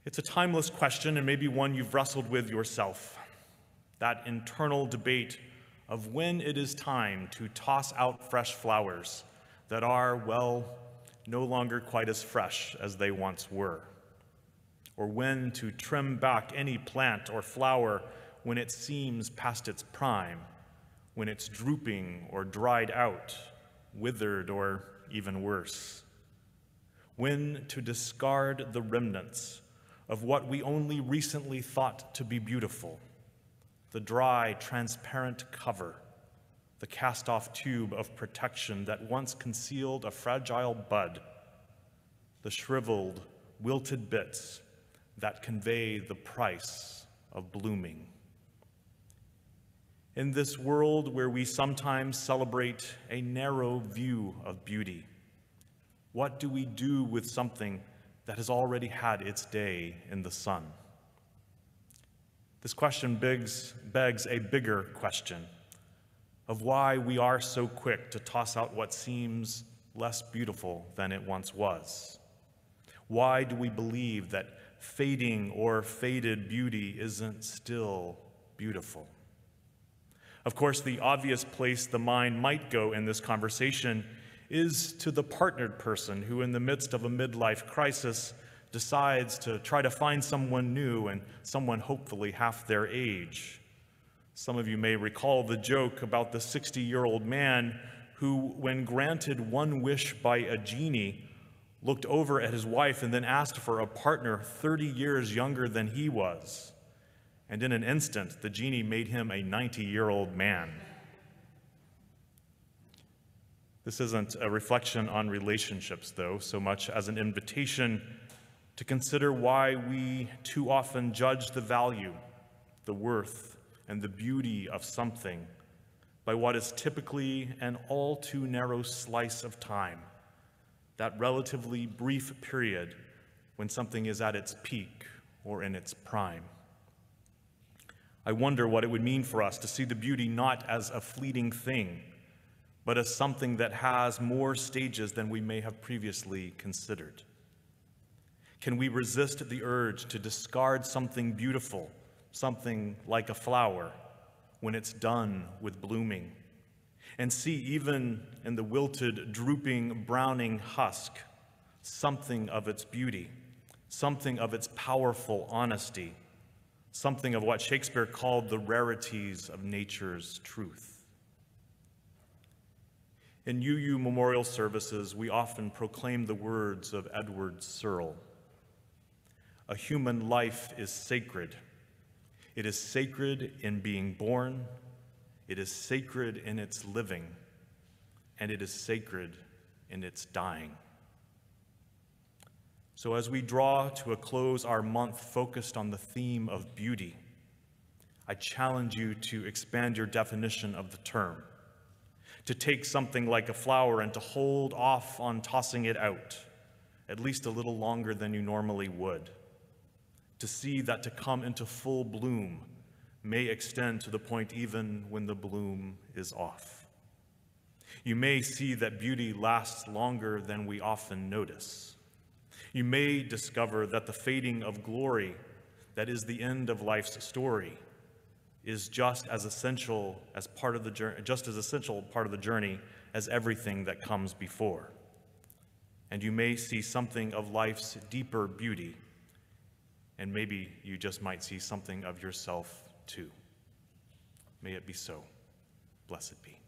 It's a timeless question, and maybe one you've wrestled with yourself. That internal debate of when it is time to toss out fresh flowers that are, well, no longer quite as fresh as they once were. Or when to trim back any plant or flower when it seems past its prime, when it's drooping or dried out, withered or even worse. When to discard the remnants of what we only recently thought to be beautiful, the dry, transparent cover, the cast-off tube of protection that once concealed a fragile bud, the shriveled, wilted bits that convey the price of blooming. In this world where we sometimes celebrate a narrow view of beauty, what do we do with something that has already had its day in the sun? This question begs a bigger question of why we are so quick to toss out what seems less beautiful than it once was. Why do we believe that fading or faded beauty isn't still beautiful? Of course, the obvious place the mind might go in this conversation is to the partnered person who, in the midst of a midlife crisis, decides to try to find someone new and someone hopefully half their age. Some of you may recall the joke about the 60-year-old man who, when granted one wish by a genie, looked over at his wife and then asked for a partner 30 years younger than he was. And in an instant, the genie made him a 90-year-old man. This isn't a reflection on relationships, though, so much as an invitation to consider why we too often judge the value, the worth, and the beauty of something by what is typically an all too narrow slice of time, that relatively brief period when something is at its peak or in its prime. I wonder what it would mean for us to see the beauty not as a fleeting thing, but as something that has more stages than we may have previously considered. Can we resist the urge to discard something beautiful, something like a flower, when it's done with blooming, and see even in the wilted, drooping, browning husk something of its beauty, something of its powerful honesty, something of what Shakespeare called the rarities of nature's truth? In UU memorial services, we often proclaim the words of Edward Searle. A human life is sacred. It is sacred in being born, it is sacred in its living, and it is sacred in its dying. So as we draw to a close our month focused on the theme of beauty, I challenge you to expand your definition of the term, to take something like a flower and to hold off on tossing it out, at least a little longer than you normally would, to see that to come into full bloom may extend to the point even when the bloom is off. You may see that beauty lasts longer than we often notice. You may discover that the fading of glory that is the end of life's story is just as essential part of the journey as everything that comes before. And you may see something of life's deeper beauty, and maybe you just might see something of yourself too. May it be so. Blessed be.